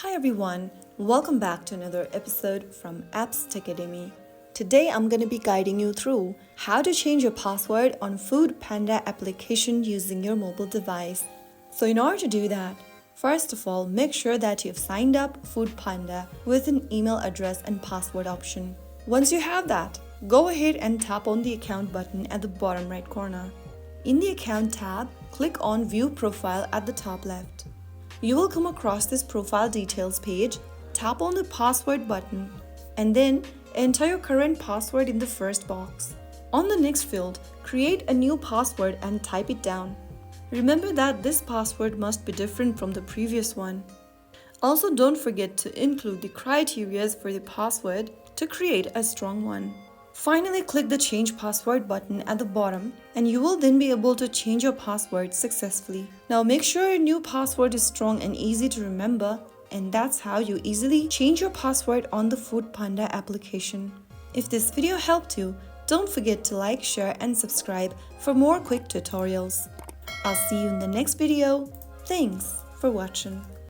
Hi everyone, welcome back to another episode from Apps Academy. Today I'm going to be guiding you through how to change your password on Foodpanda application using your mobile device. So in order to do that, first of all, make sure that you've signed up Foodpanda with an email address and password option. Once you have that, go ahead and tap on the account button at the bottom right corner. In the account tab, click on View Profile at the top left. You will come across this profile details page, tap on the password button, and then enter your current password in the first box. On the next field, create a new password and type it down. Remember that this password must be different from the previous one. Also, don't forget to include the criteria for the password to create a strong one. Finally, click the Change Password button at the bottom and you will then be able to change your password successfully. Now make sure your new password is strong and easy to remember, and that's how you easily change your password on the Foodpanda application. If this video helped you, don't forget to like, share and subscribe for more quick tutorials. I'll see you in the next video. Thanks for watching.